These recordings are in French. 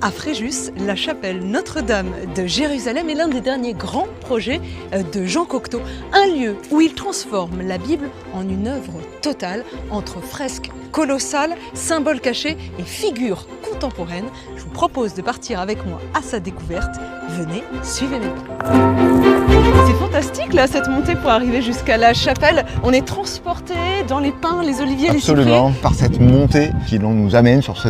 À Fréjus, la chapelle Notre-Dame de Jérusalem est l'un des derniers grands projets de Jean Cocteau. Un lieu où il transforme la Bible en une œuvre totale entre fresques colossales, symboles cachés et figures contemporaines. Je vous propose de partir avec moi à sa découverte. Venez, suivez-moi. C'est fantastique là, cette montée pour arriver jusqu'à la chapelle. On est transporté dans les pins, les oliviers, les cyprès. Absolument, par cette montée qui nous amène sur ce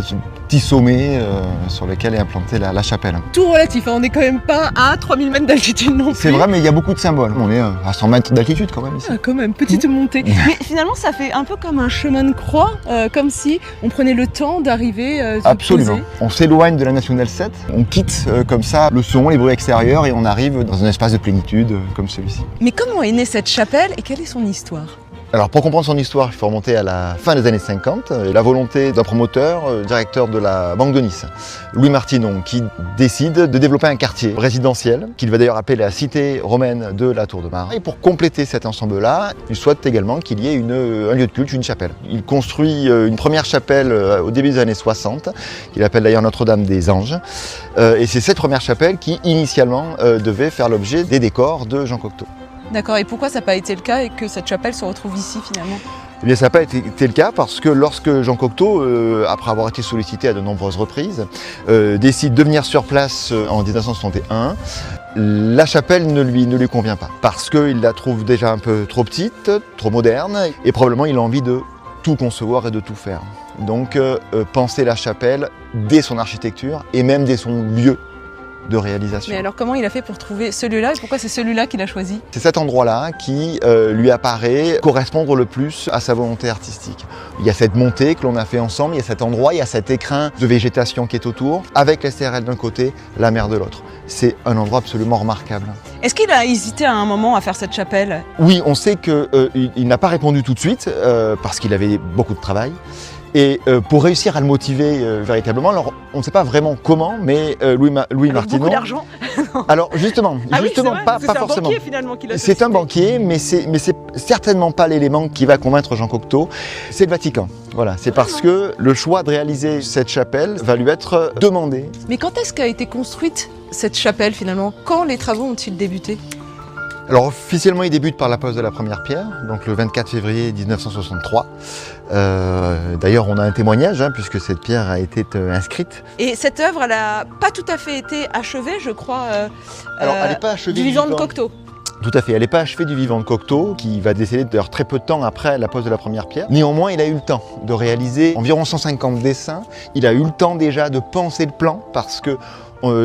petit sommet sur lequel est implantée la chapelle. Tout relatif, hein. On n'est quand même pas à 3000 mètres d'altitude non plus. C'est vrai, mais il y a beaucoup de symboles. On est à 100 mètres d'altitude quand même ici. Ah, quand même, petite montée. Mais finalement, ça fait un peu comme un chemin de croix, comme si on prenait le temps d'arriver. Absolument. Poser. On s'éloigne de la Nationale 7, on quitte comme ça le son, les bruits extérieurs et on arrive dans un espace de plénitude comme celui-ci. Mais comment est née cette chapelle et quelle est son histoire ? Alors pour comprendre son histoire, il faut remonter à la fin des années 50 et la volonté d'un promoteur, directeur de la Banque de Nice, Louis Martinon, qui décide de développer un quartier résidentiel qu'il va d'ailleurs appeler la cité romaine de la Tour de Mar. Et pour compléter cet ensemble-là, il souhaite également qu'il y ait un lieu de culte, une chapelle. Il construit une première chapelle au début des années 60, qu'il appelle d'ailleurs Notre-Dame des Anges. Et c'est cette première chapelle qui initialement devait faire l'objet des décors de Jean Cocteau. D'accord, et pourquoi ça n'a pas été le cas et que cette chapelle se retrouve ici finalement ? Eh bien, ça n'a pas été le cas parce que lorsque Jean Cocteau, après avoir été sollicité à de nombreuses reprises, décide de venir sur place en 1961, la chapelle ne lui convient pas parce qu'il la trouve déjà un peu trop petite, trop moderne et probablement il a envie de tout concevoir et de tout faire. Donc penser la chapelle dès son architecture et même dès son lieu de réalisation. Mais alors comment il a fait pour trouver celui-là et pourquoi c'est celui-là qu'il a choisi ? C'est cet endroit-là qui lui apparaît correspondre le plus à sa volonté artistique. Il y a cette montée que l'on a fait ensemble, il y a cet endroit, il y a cet écrin de végétation qui est autour, avec les STRL d'un côté, la mer de l'autre. C'est un endroit absolument remarquable. Est-ce qu'il a hésité à un moment à faire cette chapelle ? Oui, on sait qu'il n'a pas répondu tout de suite parce qu'il avait beaucoup de travail. Et pour réussir à le motiver véritablement, alors on ne sait pas vraiment comment, mais Louis Martinon... Beaucoup d'argent. Alors justement, Ah oui, pas c'est forcément. un banquier finalement qui l'a C'est un sollicité. banquier, mais c'est certainement pas l'élément qui va convaincre Jean Cocteau. C'est le Vatican. Voilà, c'est parce que le choix de réaliser cette chapelle va lui être demandé. Mais quand est-ce qu'a été construite cette chapelle finalement ? Quand les travaux ont-ils débuté ? Alors officiellement, il débute par la pose de la première pierre, donc le 24 février 1963. D'ailleurs, on a un témoignage, puisque cette pierre a été inscrite. Et cette œuvre, elle n'a pas tout à fait été achevée, je crois, Alors, elle n'est pas achevée du vivant de Cocteau. Tout à fait, elle n'est pas achevée du vivant de Cocteau, qui va décéder d'ailleurs très peu de temps après la pose de la première pierre. Néanmoins, il a eu le temps de réaliser environ 150 dessins. Il a eu le temps déjà de penser le plan, parce que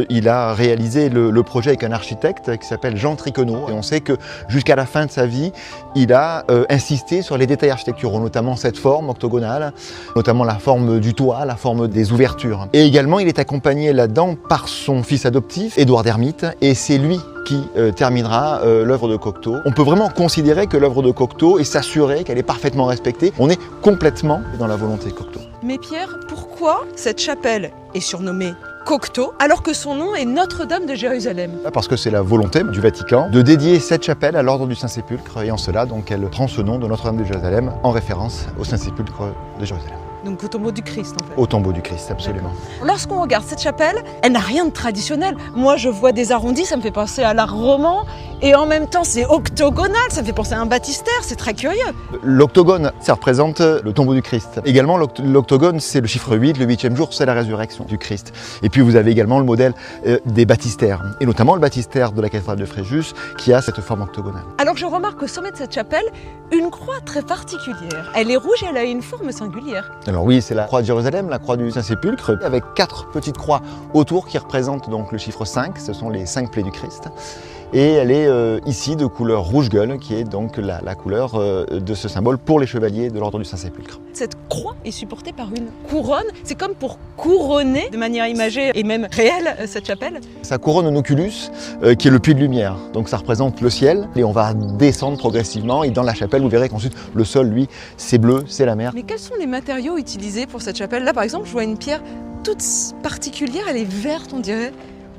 il a réalisé le projet avec un architecte qui s'appelle Jean Triquenot. Et on sait que jusqu'à la fin de sa vie, il a insisté sur les détails architecturaux, notamment cette forme octogonale, notamment la forme du toit, la forme des ouvertures. Et également, il est accompagné là-dedans par son fils adoptif, Édouard d'Hermite, et c'est lui qui terminera l'œuvre de Cocteau. On peut vraiment considérer que l'œuvre de Cocteau et s'assurer qu'elle est parfaitement respectée. On est complètement dans la volonté de Cocteau. Mais Pierre, pourquoi cette chapelle est surnommée Cocteau, alors que son nom est Notre-Dame de Jérusalem ? Parce que c'est la volonté du Vatican de dédier cette chapelle à l'ordre du Saint-Sépulcre, et en cela, donc, elle prend ce nom de Notre-Dame de Jérusalem en référence au Saint-Sépulcre de Jérusalem. Donc au tombeau du Christ en fait. Au tombeau du Christ, absolument. Lorsqu'on regarde cette chapelle, elle n'a rien de traditionnel. Moi je vois des arrondis, ça me fait penser à l'art roman, et en même temps c'est octogonal, ça me fait penser à un baptistère, c'est très curieux. L'octogone, ça représente le tombeau du Christ. Également, l'octogone, c'est le chiffre 8, le 8e jour, c'est la résurrection du Christ. Et puis vous avez également le modèle des baptistères, et notamment le baptistère de la cathédrale de Fréjus, qui a cette forme octogonale. Alors je remarque au sommet de cette chapelle, une croix très particulière. Elle est rouge et elle a une forme singulière. Alors oui, c'est la croix de Jérusalem, la croix du Saint-Sépulcre, avec 4 petites croix autour qui représentent donc le chiffre 5, ce sont les 5 plaies du Christ. Et elle est ici de couleur rouge-gueule, qui est donc la couleur de ce symbole pour les chevaliers de l'ordre du Saint-Sépulcre. Cette croix est supportée par une couronne, c'est comme pour couronner de manière imagée et même réelle cette chapelle. Ça couronne un oculus qui est le puits de lumière, donc ça représente le ciel, et on va descendre progressivement, et dans la chapelle vous verrez qu'ensuite le sol, lui, c'est bleu, c'est la mer. Mais quels sont les matériaux utilisés pour cette chapelle ? Là par exemple, je vois une pierre toute particulière, elle est verte on dirait.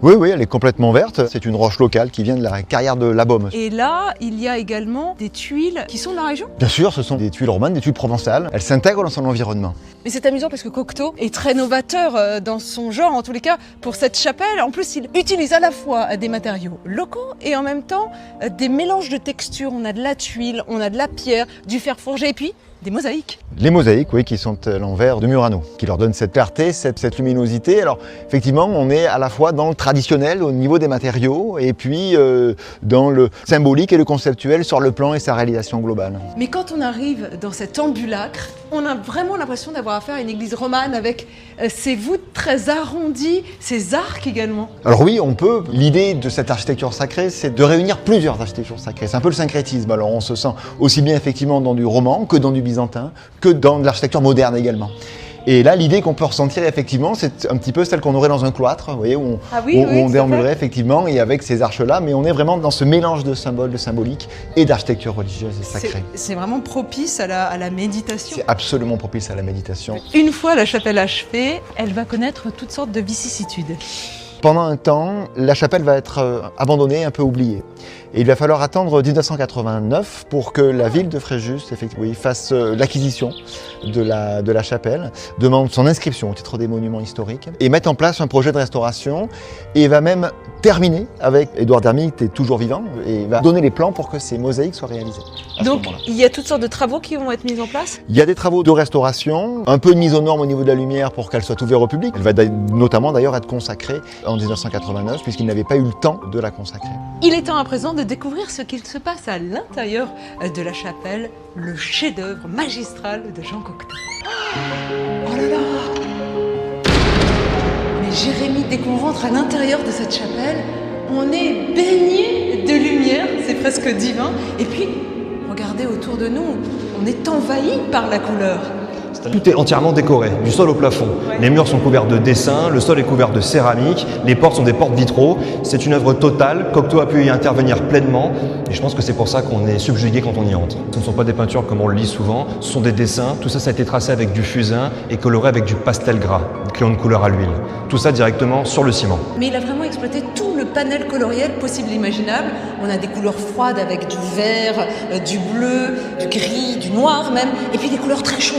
Oui, elle est complètement verte. C'est une roche locale qui vient de la carrière de la Baume. Et là, il y a également des tuiles qui sont de la région. Bien sûr, ce sont des tuiles romanes, des tuiles provençales. Elles s'intègrent dans son environnement. Mais c'est amusant parce que Cocteau est très novateur dans son genre, en tous les cas, pour cette chapelle. En plus, il utilise à la fois des matériaux locaux et en même temps des mélanges de textures. On a de la tuile, on a de la pierre, du fer forgé et puis des mosaïques. Les mosaïques, oui, qui sont à l'envers de Murano, qui leur donnent cette clarté, cette luminosité. Alors, effectivement, on est à la fois dans le traditionnel au niveau des matériaux et puis dans le symbolique et le conceptuel sur le plan et sa réalisation globale. Mais quand on arrive dans cet ambulacre, on a vraiment l'impression d'avoir affaire à une église romane avec ses voûtes très arrondies, ses arcs également. Alors oui, on peut. L'idée de cette architecture sacrée, c'est de réunir plusieurs architectures sacrées. C'est un peu le syncrétisme. Alors on se sent aussi bien effectivement dans du roman que dans du byzantin, que dans de l'architecture moderne également. Et là, l'idée qu'on peut ressentir effectivement, c'est un petit peu celle qu'on aurait dans un cloître, vous voyez, où on déambulerait effectivement, et avec ces arches-là, mais on est vraiment dans ce mélange de symboles, de symbolique et d'architecture religieuse et sacrée. C'est vraiment propice à la méditation. C'est absolument propice à la méditation. Une fois la chapelle achevée, elle va connaître toutes sortes de vicissitudes. Pendant un temps, la chapelle va être abandonnée, un peu oubliée. Et il va falloir attendre 1989 pour que la ville de Fréjus fasse l'acquisition de la chapelle, demande son inscription au titre des monuments historiques et mette en place un projet de restauration et va même terminer avec Édouard d'Hermite est toujours vivant et va donner les plans pour que ces mosaïques soient réalisées. Donc il y a toutes sortes de travaux qui vont être mis en place? Il y a des travaux de restauration, un peu de mise aux normes au niveau de la lumière pour qu'elle soit ouverte au public. Elle va notamment d'ailleurs être consacrée en 1989 puisqu'il n'avait pas eu le temps de la consacrer. Il est temps à présent de découvrir ce qu'il se passe à l'intérieur de la chapelle, le chef-d'œuvre magistral de Jean Cocteau. Oh là là! Mais Jérémy, dès qu'on rentre à l'intérieur de cette chapelle, on est baigné de lumière, c'est presque divin. Et puis, regardez autour de nous, on est envahi par la couleur. Tout est entièrement décoré, du sol au plafond. Ouais. Les murs sont couverts de dessins, le sol est couvert de céramique, les portes sont des portes vitraux. C'est une œuvre totale, Cocteau a pu y intervenir pleinement et je pense que c'est pour ça qu'on est subjugué quand on y entre. Ce ne sont pas des peintures comme on le lit souvent, ce sont des dessins. Tout ça, ça a été tracé avec du fusain et coloré avec du pastel gras, du crayon de couleur à l'huile. Tout ça directement sur le ciment. Mais il a vraiment exploité tout le panel coloriel possible et imaginable. On a des couleurs froides avec du vert, du bleu, du gris, du noir même, et puis des couleurs très chaudes.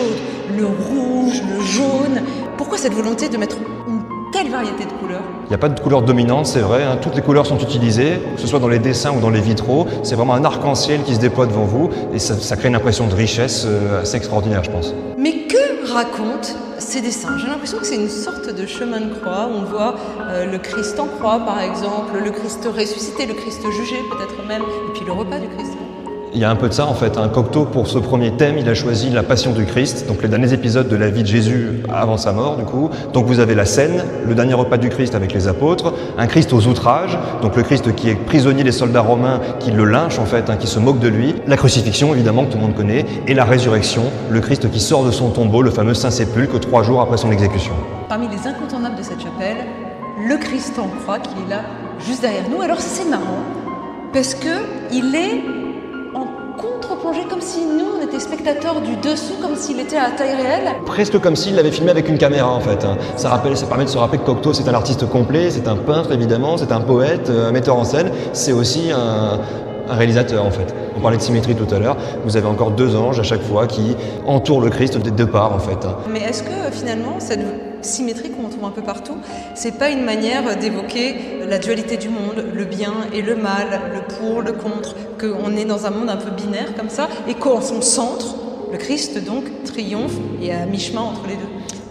Le rouge, le jaune. Pourquoi cette volonté de mettre une telle variété de couleurs? Il n'y a pas de couleur dominante, c'est vrai, hein. Toutes les couleurs sont utilisées, que ce soit dans les dessins ou dans les vitraux. C'est vraiment un arc-en-ciel qui se déploie devant vous et ça crée une impression de richesse assez extraordinaire, je pense. Mais que racontent ces dessins? J'ai l'impression que c'est une sorte de chemin de croix. On voit le Christ en croix, par exemple, le Christ ressuscité, le Christ jugé peut-être même, et puis le repas du Christ. Il y a un peu de ça en fait. Cocteau, pour ce premier thème, il a choisi la Passion du Christ, donc les derniers épisodes de la vie de Jésus avant sa mort du coup. Donc vous avez la scène, le dernier repas du Christ avec les apôtres, un Christ aux outrages, donc le Christ qui est prisonnier des soldats romains qui le lynchent en fait, qui se moquent de lui, la crucifixion évidemment que tout le monde connaît, et la résurrection, le Christ qui sort de son tombeau, le fameux Saint-Sépulcre, 3 jours après son exécution. Parmi les incontournables de cette chapelle, le Christ en croix qui est là, juste derrière nous. Alors c'est marrant, parce que il est contre-plongé comme si nous, on était spectateurs du dessous, comme s'il était à taille réelle. Presque comme s'il l'avait filmé avec une caméra en fait. Ça permet de se rappeler que Cocteau c'est un artiste complet, c'est un peintre évidemment, c'est un poète, un metteur en scène, c'est aussi un réalisateur en fait. On parlait de symétrie tout à l'heure, vous avez encore 2 anges à chaque fois qui entourent le Christ des 2 parts en fait. Mais est-ce que finalement cette symétrie qu'on trouve un peu partout, c'est pas une manière d'évoquer la dualité du monde, le bien et le mal, le pour, le contre, qu'on est dans un monde un peu binaire comme ça, et qu'en son centre, le Christ donc triomphe et est à mi-chemin entre les deux?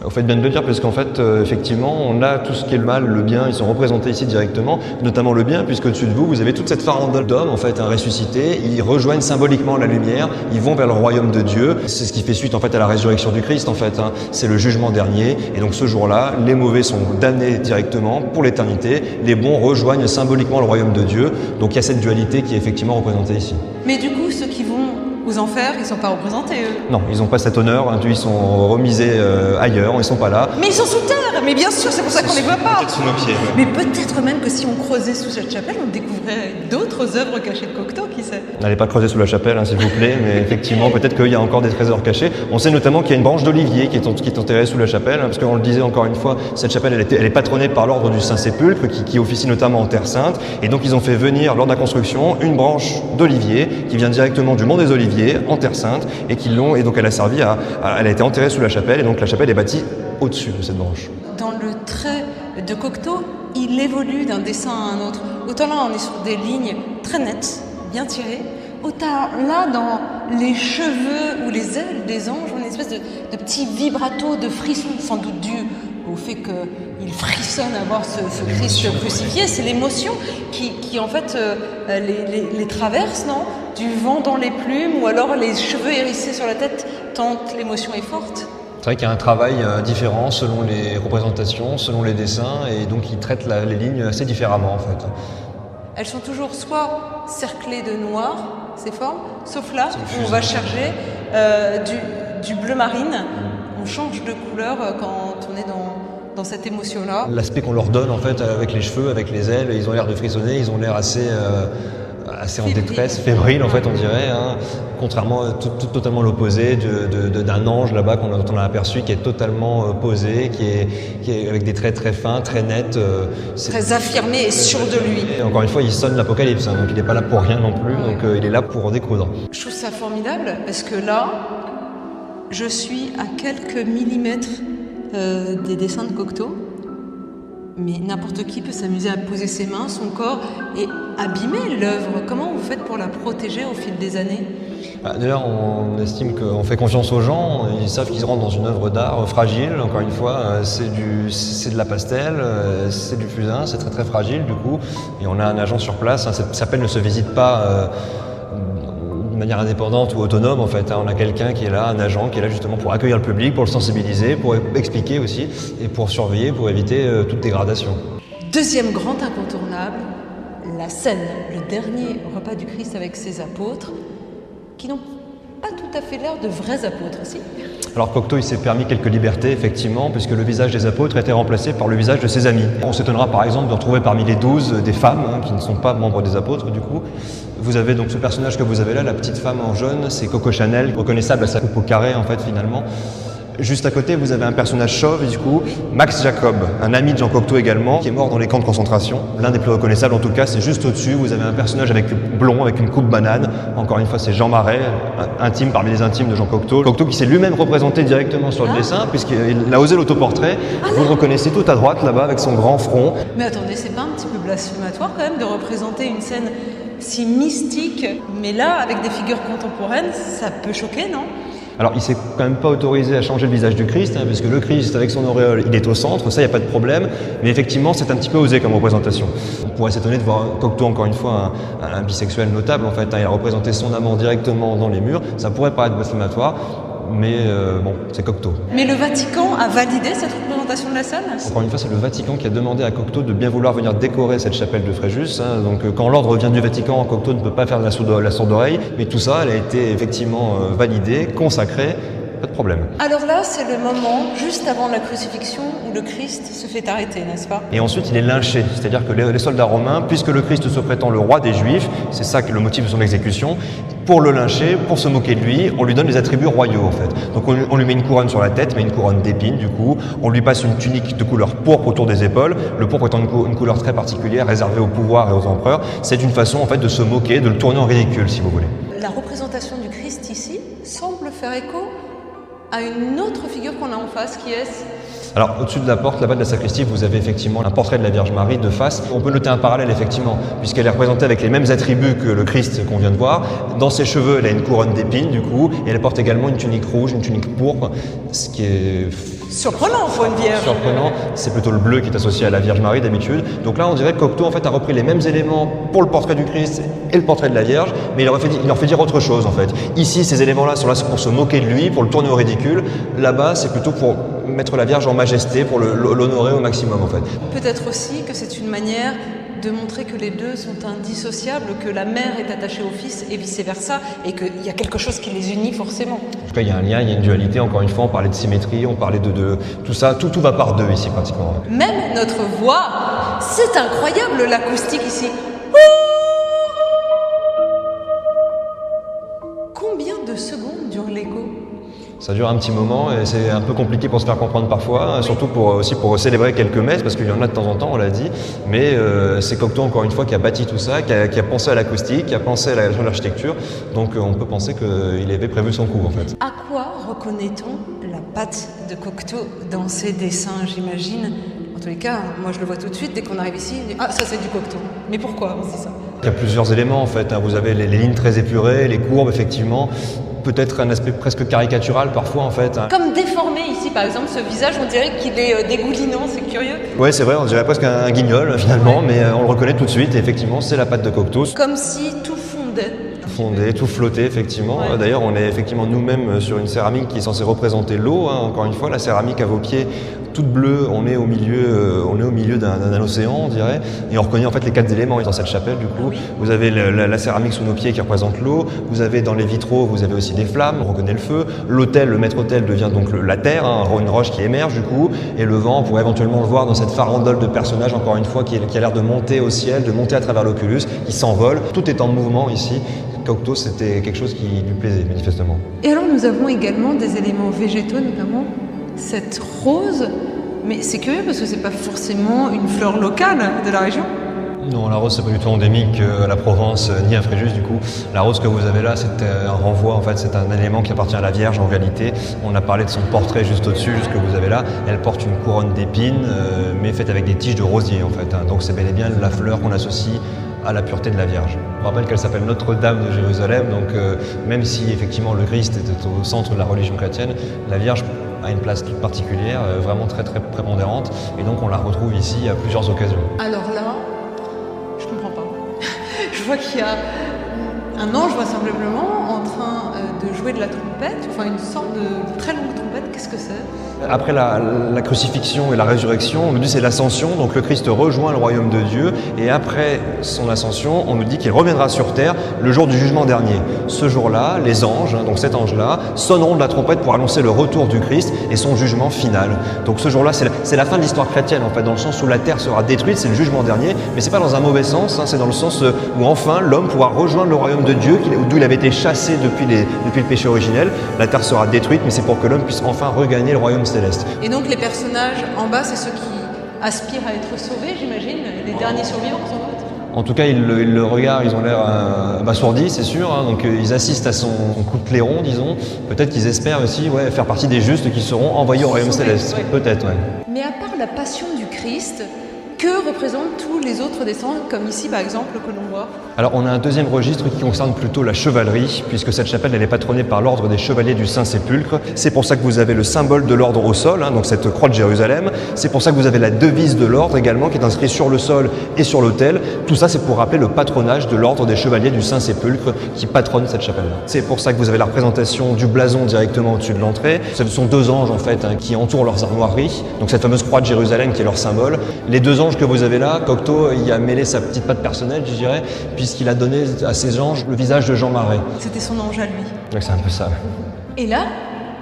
Vous faites bien de le dire parce qu'en fait, effectivement, on a tout ce qui est le mal, le bien, ils sont représentés ici directement, notamment le bien, puisque au-dessus de vous, vous avez toute cette farandole d'hommes, en fait, ressuscités, ils rejoignent symboliquement la lumière, ils vont vers le royaume de Dieu. C'est ce qui fait suite, en fait, à la résurrection du Christ, en fait, c'est le jugement dernier, et donc ce jour-là, les mauvais sont damnés directement pour l'éternité, les bons rejoignent symboliquement le royaume de Dieu, donc il y a cette dualité qui est effectivement représentée ici. Mais du coup, ceux qui vont aux enfers, ils ne sont pas représentés, eux? Non, ils n'ont pas cet honneur, ils sont remisés ailleurs, ils ne sont pas là. Mais ils sont sous terre! mais bien sûr, c'est pour ça qu'on ne les voit pas. Peut-être sous nos pieds. Ouais. Mais peut-être même que si on creusait sous cette chapelle, on découvrirait d'autres œuvres cachées de Cocteau, qui sait. N'allez pas creuser sous la chapelle, hein, s'il vous plaît, mais effectivement, peut-être qu'il y a encore des trésors cachés. On sait notamment qu'il y a une branche d'olivier qui est enterrée sous la chapelle, hein, parce qu'on le disait encore une fois, cette chapelle, elle est patronnée par l'ordre du Saint-Sépulcre, qui officie notamment en Terre Sainte, et donc ils ont fait venir, lors de la construction, une branche d'olivier qui vient directement du Mont des Oliviers, en Terre Sainte, et donc elle a servi elle a été enterrée sous la chapelle, et donc la chapelle est bâtie au-dessus de cette branche. Dans le trait de Cocteau, il évolue d'un dessin à un autre. Autant là, on est sur des lignes très nettes, bien tirées. Autant là, dans les cheveux ou les ailes des anges, on a une espèce de petit vibrato de frisson, sans doute dû au fait qu'il frissonne à voir ce Christ crucifié. C'est l'émotion qui en fait, les traverse, non ? Du vent dans les plumes, ou alors les cheveux hérissés sur la tête, tant l'émotion est forte. C'est vrai qu'il y a un travail différent selon les représentations, selon les dessins, et donc ils traitent les lignes assez différemment en fait. Elles sont toujours soit cerclées de noir, ces formes, sauf là où on va chercher du bleu marine. On change de couleur quand on est dans cette émotion-là. L'aspect qu'on leur donne en fait avec les cheveux, avec les ailes, ils ont l'air de frissonner, ils ont l'air assez en détresse, fébrile en fait on dirait, hein, contrairement à totalement l'opposé d'un ange là-bas dont on a aperçu, qui est totalement posé, qui est avec des traits très fins, très nets. Très affirmé et sûr de lui. Et encore une fois, il sonne l'apocalypse, hein, donc il n'est pas là pour rien non plus, donc il est là pour découdre. Je trouve ça formidable parce que là, je suis à quelques millimètres des dessins de Cocteau. Mais n'importe qui peut s'amuser à poser ses mains, son corps et abîmer l'œuvre. Comment vous faites pour la protéger au fil des années ? D'ailleurs, on estime qu'on fait confiance aux gens, ils savent qu'ils rentrent dans une œuvre d'art fragile, encore une fois, c'est de la pastel, c'est du fusain, c'est très très fragile du coup, et on a un agent sur place, hein, cette chapelle ne se visite pas de manière indépendante ou autonome en fait, hein. On a quelqu'un qui est là, un agent qui est là justement pour accueillir le public, pour le sensibiliser, pour expliquer aussi, et pour surveiller, pour éviter toute dégradation. Deuxième grand incontournable, la scène, le dernier repas du Christ avec ses apôtres, qui n'ont pas tout à fait l'air de vrais apôtres aussi. Alors Cocteau, il s'est permis quelques libertés, effectivement, puisque le visage des apôtres a été remplacé par le visage de ses amis. On s'étonnera par exemple de retrouver parmi les 12 des femmes, hein, qui ne sont pas membres des apôtres du coup. Vous avez donc ce personnage que vous avez là, la petite femme en jaune, c'est Coco Chanel, reconnaissable à sa coupe au carré en fait finalement. Juste à côté, vous avez un personnage chauve, du coup, Max Jacob, un ami de Jean Cocteau également, qui est mort dans les camps de concentration. L'un des plus reconnaissables en tout cas, c'est juste au-dessus, vous avez un personnage blond, avec une coupe banane. Encore une fois, c'est Jean Marais, intime parmi les intimes de Jean Cocteau. Cocteau qui s'est lui-même représenté directement sur le dessin, puisqu'il a osé l'autoportrait. Vous le reconnaissez tout à droite, là-bas, avec son grand front. Mais attendez, c'est pas un petit peu blasphématoire quand même de représenter une scène si mystique, mais là, avec des figures contemporaines, ça peut choquer, non ? Alors, il s'est quand même pas autorisé à changer le visage du Christ, hein, puisque le Christ, avec son auréole, il est au centre, ça, il n'y a pas de problème. Mais effectivement, c'est un petit peu osé comme représentation. On pourrait s'étonner de voir Cocteau, encore une fois, un bisexuel notable, en fait. Hein, il a représenté son amant directement dans les murs. Ça pourrait paraître blasphématoire, mais bon, c'est Cocteau. Mais le Vatican a validé cette représentation de la scène ? Encore une fois, c'est le Vatican qui a demandé à Cocteau de bien vouloir venir décorer cette chapelle de Fréjus. Hein. Donc, quand l'ordre vient du Vatican, Cocteau ne peut pas faire la sourde oreille. Mais tout ça, elle a été effectivement validée, consacrée. Pas de problème. Alors là, c'est le moment, juste avant la crucifixion, où le Christ se fait arrêter, n'est-ce pas ? Et ensuite, il est lynché. C'est-à-dire que les soldats romains, puisque le Christ se prétend le roi des Juifs, c'est ça le motif de son exécution, pour le lyncher, pour se moquer de lui, on lui donne les attributs royaux, en fait. Donc on lui met une couronne sur la tête, mais une couronne d'épines, du coup. On lui passe une tunique de couleur pourpre autour des épaules. Le pourpre étant une couleur très particulière, réservée au pouvoir et aux empereurs. C'est une façon, en fait, de se moquer, de le tourner en ridicule, si vous voulez. La représentation du Christ ici semble faire écho à une autre figure qu'on a en face, qui est... Alors, au-dessus de la porte, là-bas de la sacristie, vous avez effectivement un portrait de la Vierge Marie de face. On peut noter un parallèle, effectivement, puisqu'elle est représentée avec les mêmes attributs que le Christ qu'on vient de voir. Dans ses cheveux, elle a une couronne d'épines, du coup, et elle porte également une tunique rouge, une tunique pourpre, ce qui est... surprenant pour une vierge. Surprenant, c'est plutôt le bleu qui est associé à la Vierge Marie d'habitude. Donc là, on dirait que Cocteau en fait a repris les mêmes éléments pour le portrait du Christ et le portrait de la Vierge, mais il leur fait dire autre chose en fait. Ici, ces éléments-là sont là pour se moquer de lui, pour le tourner au ridicule. Là-bas, c'est plutôt pour mettre la Vierge en majesté, pour l'honorer au maximum en fait. Peut-être aussi que c'est une manière de montrer que les deux sont indissociables, que la mère est attachée au fils et vice-versa, et qu'il y a quelque chose qui les unit forcément. En tout cas, il y a un lien, il y a une dualité. Encore une fois, on parlait de symétrie, on parlait de tout ça. Tout va par deux ici, pratiquement. Même notre voix, c'est incroyable l'acoustique ici. Combien de secondes dure l'écho? Ça dure un petit moment et c'est un peu compliqué pour se faire comprendre parfois, surtout aussi pour célébrer quelques messes, parce qu'il y en a de temps en temps, on l'a dit. Mais c'est Cocteau, encore une fois, qui a bâti tout ça, qui a pensé à l'acoustique, qui a pensé à l'architecture. Donc on peut penser qu'il avait prévu son coup, en fait. À quoi reconnaît-on la patte de Cocteau dans ses dessins, j'imagine? En tous les cas, moi je le vois tout de suite, dès qu'on arrive ici, on dit, ah, ça c'est du Cocteau. Mais pourquoi on dit ça? Il y a plusieurs éléments, en fait. Vous avez les lignes très épurées, les courbes, effectivement. Peut-être un aspect presque caricatural parfois, en fait. Comme déformé ici, par exemple, ce visage, on dirait qu'il est dégoulinant, c'est curieux. Oui, c'est vrai, on dirait presque un guignol, finalement, mais on le reconnaît tout de suite, et effectivement, c'est la patte de Cocteau. Comme si tout fondait. Fondé, tout flotté, effectivement. Ouais. D'ailleurs, on est effectivement nous-mêmes sur une céramique qui est censée représenter l'eau. Encore une fois, la céramique à vos pieds, toute bleue, on est au milieu d'un océan, on dirait. Et on reconnaît en fait les 4 éléments dans cette chapelle, du coup. Oui. Vous avez la céramique sous nos pieds qui représente l'eau. Vous avez dans les vitraux, vous avez aussi des flammes, on reconnaît le feu. L'autel, le maître-autel devient donc la terre, une roche qui émerge, du coup. Et le vent, on pourrait éventuellement le voir dans cette farandole de personnages, encore une fois, qui a l'air de monter au ciel, de monter à travers l'oculus, qui s'envole. Tout est en mouvement ici. Cocteau, c'était quelque chose qui lui plaisait, manifestement. Et alors, nous avons également des éléments végétaux, notamment cette rose. Mais c'est curieux parce que c'est pas forcément une fleur locale de la région. Non, la rose, c'est pas du tout endémique à la Provence, ni à Fréjus, du coup. La rose que vous avez là, c'est un renvoi, en fait, c'est un élément qui appartient à la Vierge, en réalité. On a parlé de son portrait juste au-dessus, ce que vous avez là. Elle porte une couronne d'épines, mais faite avec des tiges de rosier, en fait. Donc c'est bel et bien la fleur qu'on associe à la pureté de la Vierge. On rappelle qu'elle s'appelle Notre-Dame de Jérusalem, donc même si effectivement le Christ était au centre de la religion chrétienne, la Vierge a une place toute particulière, vraiment très très prépondérante, et donc on la retrouve ici à plusieurs occasions. Alors là, je comprends pas. Je vois qu'il y a un ange vraisemblablement en train de jouer de la trompette, enfin une sorte de très longue trompette. Qu'est-ce que c'est? Après la crucifixion et la résurrection, on nous dit c'est l'ascension, donc le Christ rejoint le royaume de Dieu, et après son ascension, on nous dit qu'il reviendra sur terre le jour du jugement dernier. Ce jour-là, les anges, donc cet ange-là, sonneront de la trompette pour annoncer le retour du Christ et son jugement final. Donc ce jour-là, c'est la fin de l'histoire chrétienne, en fait, dans le sens où la terre sera détruite, c'est le jugement dernier, mais c'est pas dans un mauvais sens, c'est dans le sens où enfin l'homme pourra rejoindre le royaume de Dieu, d'où il avait été chassé depuis le péché originel. La terre sera détruite, mais c'est pour que l'homme puisse enfin regagner le royaume céleste. Et donc les personnages en bas, c'est ceux qui aspirent à être sauvés, j'imagine, les derniers survivants, sans doute. En tout cas, ils le regardent, ils ont l'air abasourdis, c'est sûr. Donc ils assistent à son coup de clairon, disons. Peut-être qu'ils espèrent aussi faire partie des justes qui seront envoyés au royaume céleste. Ouais. Peut-être, ouais. Mais à part la passion du Christ, que représentent tous les autres dessins, comme ici par exemple, que l'on voit? Alors on a un deuxième registre qui concerne plutôt la chevalerie, puisque cette chapelle elle est patronnée par l'ordre des chevaliers du Saint-Sépulcre. C'est pour ça que vous avez le symbole de l'ordre au sol, donc cette croix de Jérusalem. C'est pour ça que vous avez la devise de l'ordre également qui est inscrite sur le sol et sur l'autel. Tout ça c'est pour rappeler le patronage de l'ordre des chevaliers du Saint-Sépulcre qui patronne cette chapelle. C'est pour ça que vous avez la représentation du blason directement au-dessus de l'entrée. Ce sont 2 anges en fait qui entourent leurs armoiries, donc cette fameuse croix de Jérusalem qui est leur symbole. Les 2 anges que vous avez là, Cocteau y a mêlé sa petite patte personnelle, je dirais, puisqu'il a donné à ces anges le visage de Jean Marais. C'était son ange à lui. Donc c'est un peu ça. Et là,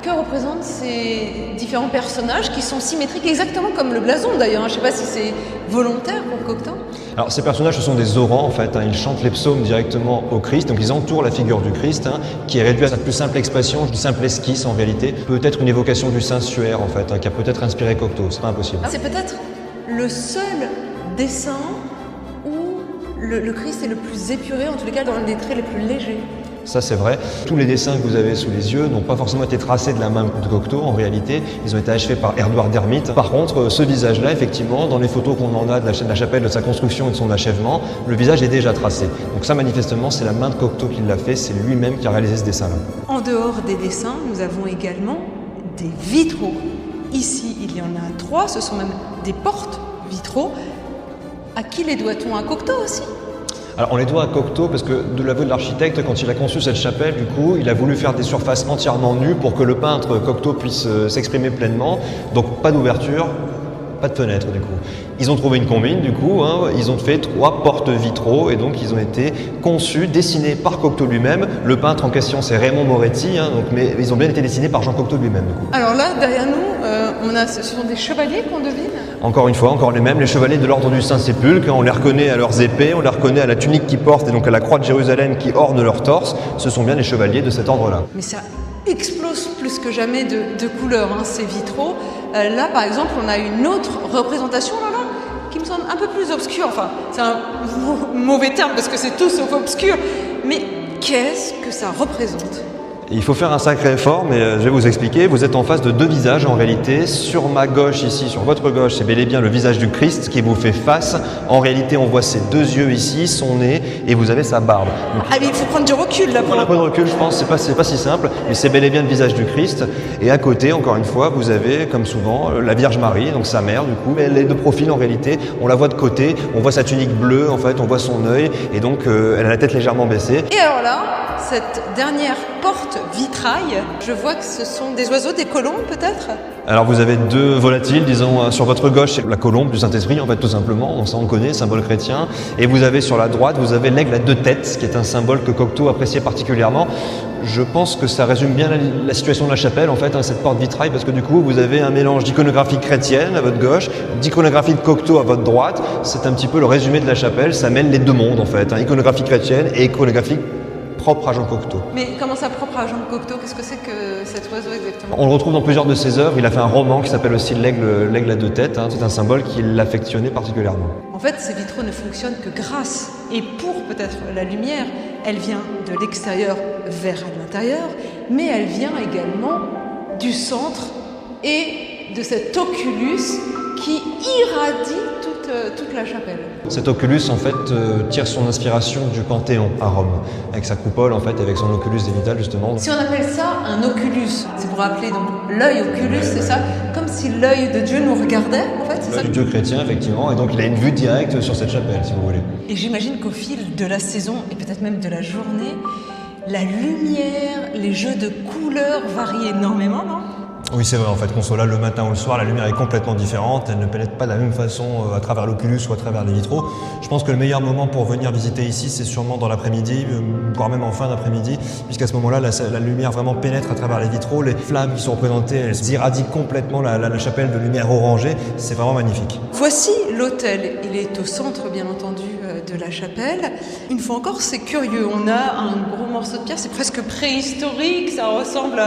que représentent ces différents personnages qui sont symétriques, exactement comme le blason d'ailleurs. Je ne sais pas si c'est volontaire pour Cocteau. Alors ces personnages, ce sont des orants en fait, ils chantent les psaumes directement au Christ, donc ils entourent la figure du Christ, qui est réduite à sa plus simple expression, une simple esquisse en réalité, peut-être une évocation du Saint-Suaire en fait, qui a peut-être inspiré Cocteau, c'est pas impossible. C'est peut-être le seul dessin où le Christ est le plus épuré, en tous les cas dans les traits les plus légers. Ça c'est vrai. Tous les dessins que vous avez sous les yeux n'ont pas forcément été tracés de la main de Cocteau en réalité. Ils ont été achevés par Edouard d'Hermite. Par contre, ce visage-là, effectivement, dans les photos qu'on en a de la chapelle, de sa construction et de son achèvement, le visage est déjà tracé. Donc ça, manifestement, c'est la main de Cocteau qui l'a fait. C'est lui-même qui a réalisé ce dessin-là. En dehors des dessins, nous avons également des vitraux. Ici, il y en a 3. Ce sont même des portes-vitraux. À qui les doit-on? À Cocteau aussi? Alors on les doit à Cocteau parce que de l'aveu de l'architecte, quand il a conçu cette chapelle, du coup, il a voulu faire des surfaces entièrement nues pour que le peintre Cocteau puisse s'exprimer pleinement. Donc pas d'ouverture, pas de fenêtre du coup. Ils ont trouvé une combine du coup, hein, ils ont fait 3 portes vitraux et donc ils ont été conçus, dessinés par Cocteau lui-même. Le peintre en question c'est Raymond Moretti, hein, donc, mais ils ont bien été dessinés par Jean Cocteau lui-même du coup. Alors là, derrière nous, ce sont des chevaliers qu'on devine. Encore une fois, encore les mêmes, les chevaliers de l'ordre du Saint-Sépulcre, on les reconnaît à leurs épées, on les reconnaît à la tunique qu'ils portent et donc à la croix de Jérusalem qui orne leur torse. Ce sont bien les chevaliers de cet ordre-là. Mais ça explose plus que jamais de couleurs, hein, ces vitraux. Là, par exemple, on a une autre représentation là, qui me semble un peu plus obscure. Enfin, c'est un mauvais terme parce que c'est tout sauf obscur. Mais qu'est-ce que ça représente ? Il faut faire un sacré effort, mais je vais vous expliquer. Vous êtes en face de 2 visages en réalité. Sur ma gauche ici, sur votre gauche, c'est bel et bien le visage du Christ qui vous fait face. En réalité, on voit ses 2 yeux ici, son nez, et vous avez sa barbe. Donc, ah mais il faut prendre du recul là pour... prendre un peu de recul, je pense, c'est pas si simple, mais c'est bel et bien le visage du Christ. Et à côté, encore une fois, vous avez, comme souvent, la Vierge Marie, donc sa mère du coup. Elle est de profil en réalité, on la voit de côté, on voit sa tunique bleue, en fait, on voit son œil, et donc elle a la tête légèrement baissée. Et alors là, cette dernière porte vitrail, je vois que ce sont des oiseaux, des colombes peut-être ? Alors vous avez 2 volatiles, disons sur votre gauche c'est la colombe du Saint-Esprit en fait tout simplement, on connaît, symbole chrétien, et vous avez sur la droite, vous avez l'aigle à 2 têtes, qui est un symbole que Cocteau appréciait particulièrement. Je pense que ça résume bien la situation de la chapelle en fait, hein, cette porte vitrail, parce que du coup vous avez un mélange d'iconographie chrétienne à votre gauche, d'iconographie de Cocteau à votre droite, c'est un petit peu le résumé de la chapelle, ça mêle les 2 mondes en fait, hein, iconographie chrétienne et iconographie propre à Jean Cocteau. Mais comment ça propre à Jean Cocteau ? Qu'est-ce que c'est que cet oiseau exactement ? On le retrouve dans plusieurs de ses œuvres. Il a fait un roman qui s'appelle aussi l'aigle à 2 têtes. Hein. C'est un symbole qu'il affectionnait particulièrement. En fait, ces vitraux ne fonctionnent que grâce et pour peut-être la lumière. Elle vient de l'extérieur vers l'intérieur, mais elle vient également du centre et de cet oculus qui irradie toute la chapelle. Cet oculus en fait tire son inspiration du Panthéon à Rome, avec sa coupole en fait, avec son oculus zénithal justement. Si on appelle ça un oculus, c'est pour rappeler donc l'œil oculus, c'est ça, comme si l'œil de Dieu nous regardait en fait, c'est ça. L'œil du Dieu chrétien effectivement, et donc il a une vue directe sur cette chapelle si vous voulez. Et j'imagine qu'au fil de la saison et peut-être même de la journée, la lumière, les jeux de couleurs varient énormément, non ? Oui, c'est vrai, en fait, qu'on soit là le matin ou le soir, la lumière est complètement différente, elle ne pénètre pas de la même façon à travers l'oculus ou à travers les vitraux. Je pense que le meilleur moment pour venir visiter ici, c'est sûrement dans l'après-midi, voire même en fin d'après-midi, puisqu'à ce moment-là, la lumière vraiment pénètre à travers les vitraux, les flammes qui sont représentées, elles irradient complètement la chapelle de lumière orangée, c'est vraiment magnifique. Voici l'autel, il est au centre bien entendu de la chapelle. Une fois encore, c'est curieux, on a un gros morceau de pierre, c'est presque préhistorique, ça ressemble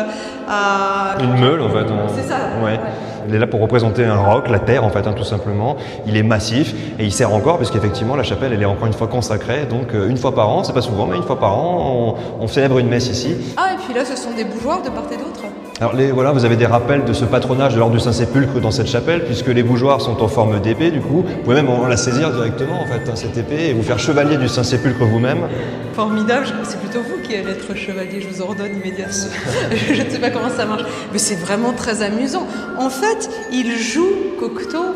à... Une meule en fait. C'est ça. Ouais. Il est là pour représenter un roc, la terre en fait, hein, tout simplement. Il est massif et il sert encore parce qu'effectivement la chapelle elle est encore une fois consacrée. Donc une fois par an, c'est pas souvent, mais une fois par an, on célèbre une messe ici. Ah et puis là ce sont des bougeoirs de part et d'autre. Alors voilà, vous avez des rappels de ce patronage de l'ordre du Saint-Sépulcre dans cette chapelle, puisque les bougeoirs sont en forme d'épée, du coup. Vous pouvez même la saisir directement, en fait, hein, cette épée, et vous faire chevalier du Saint-Sépulcre vous-même. Formidable, c'est plutôt vous qui allez être chevalier, je vous ordonne immédiatement. Je ne sais pas comment ça marche, mais c'est vraiment très amusant. En fait, il joue, Cocteau,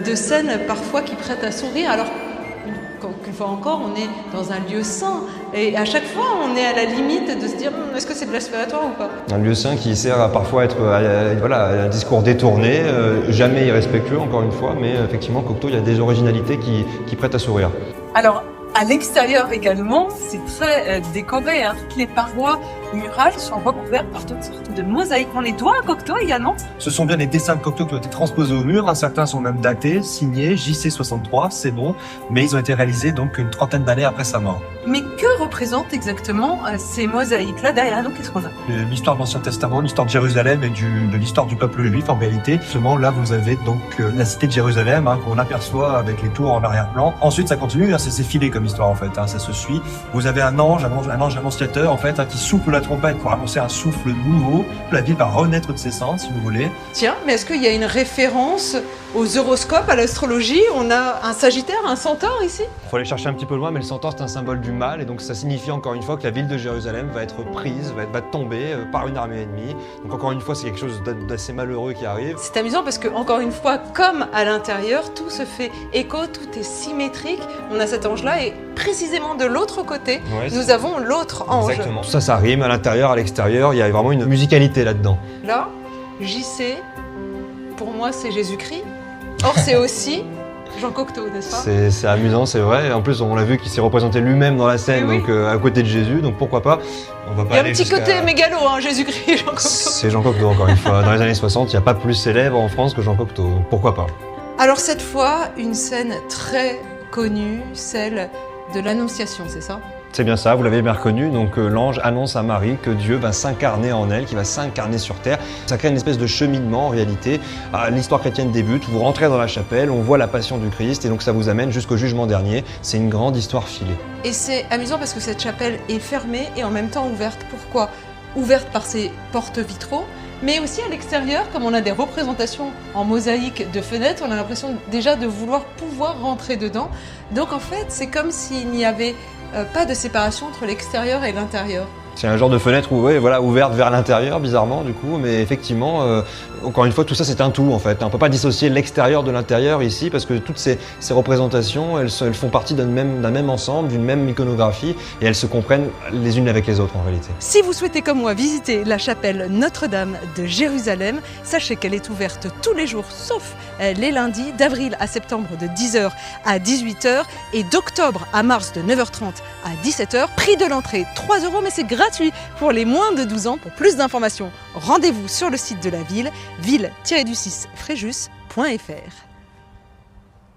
de scènes parfois qui prêtent à sourire. Alors, une fois encore, on est dans un lieu saint. Et à chaque fois, on est à la limite de se dire est-ce que c'est blasphématoire ou pas ? Un lieu saint qui sert à parfois être un discours détourné, jamais irrespectueux, encore une fois, mais effectivement, Cocteau, il y a des originalités qui prêtent à sourire. Alors, à l'extérieur également, c'est très décoré. Hein. Toutes les parois murales sont recouvertes par toutes sortes de mosaïques. On les doit à Cocteau également. Ce sont bien les dessins de Cocteau qui ont été transposés au mur. Certains sont même datés, signés, JC63, c'est bon. Mais ils ont été réalisés donc une trentaine d'années après sa mort. Mais que représentent exactement ces mosaïques-là derrière nous ? Qu'est-ce qu'on a ? L'histoire de l'Ancien Testament, l'histoire de Jérusalem et de l'histoire du peuple juif en réalité. Seulement là, vous avez donc la cité de Jérusalem qu'on aperçoit avec les tours en arrière-plan. Ensuite, ça continue, c'est filé comme histoire en fait, ça se suit. Vous avez un ange annonciateur en fait qui souffle la trompette pour annoncer un souffle nouveau. La ville va renaître de ses cendres, si vous voulez. Tiens, mais est-ce qu'il y a une référence aux horoscopes, à l'astrologie ? On a un Sagittaire, un Centaure ici ? Il faut aller chercher un petit peu loin, mais le centaure c'est un symbole du mal, et donc ça signifie encore une fois que la ville de Jérusalem va être prise, va tomber par une armée ennemie. Donc encore une fois, c'est quelque chose d'assez malheureux qui arrive. C'est amusant parce que, encore une fois, comme à l'intérieur, tout se fait écho, tout est symétrique. On a cet ange-là et précisément de l'autre côté, nous avons l'autre ange. Exactement. Tout ça rime à l'intérieur, à l'extérieur, il y a vraiment une musicalité là-dedans. Là, JC, pour moi, c'est Jésus-Christ. Or, c'est aussi Jean Cocteau, n'est-ce pas? C'est amusant, c'est vrai. En plus, on l'a vu qu'il s'est représenté lui-même dans la scène, Oui. donc à côté de Jésus, donc pourquoi pas. On va pas Il y a un aller petit jusqu'à- côté mégalo, hein, Jésus-Christ, Jean Cocteau. C'est Jean Cocteau, encore une fois. Dans les années 60, il n'y a pas plus célèbre en France que Jean Cocteau. Pourquoi pas? Alors cette fois, une scène très connue, celle de l'Annonciation, c'est ça? C'est bien ça, vous l'avez bien reconnu. Donc l'ange annonce à Marie que Dieu va s'incarner en elle, qu'il va s'incarner sur terre. Ça crée une espèce de cheminement en réalité. L'histoire chrétienne débute, vous rentrez dans la chapelle, on voit la passion du Christ et donc ça vous amène jusqu'au jugement dernier. C'est une grande histoire filée. Et c'est amusant parce que cette chapelle est fermée et en même temps ouverte. Pourquoi? Ouverte par ses portes vitraux, mais aussi à l'extérieur, comme on a des représentations en mosaïque de fenêtres, on a l'impression déjà de vouloir pouvoir rentrer dedans. Donc en fait, c'est comme s'il n'y avait pas de séparation entre l'extérieur et l'intérieur. C'est un genre de fenêtre ouverte vers l'intérieur, bizarrement du coup, mais effectivement, encore une fois, tout ça c'est un tout en fait. On ne peut pas dissocier l'extérieur de l'intérieur ici, parce que toutes ces représentations, elles font partie d'un même ensemble, d'une même iconographie, et elles se comprennent les unes avec les autres en réalité. Si vous souhaitez comme moi visiter la chapelle Notre-Dame de Jérusalem, sachez qu'elle est ouverte tous les jours, sauf les lundis, d'avril à septembre de 10h à 18h et d'octobre à mars de 9h30 à 17h. Prix de l'entrée 3 €, mais c'est gratuit pour les moins de 12 ans. Pour plus d'informations, rendez-vous sur le site de la ville, ville-du-6fréjus.fr.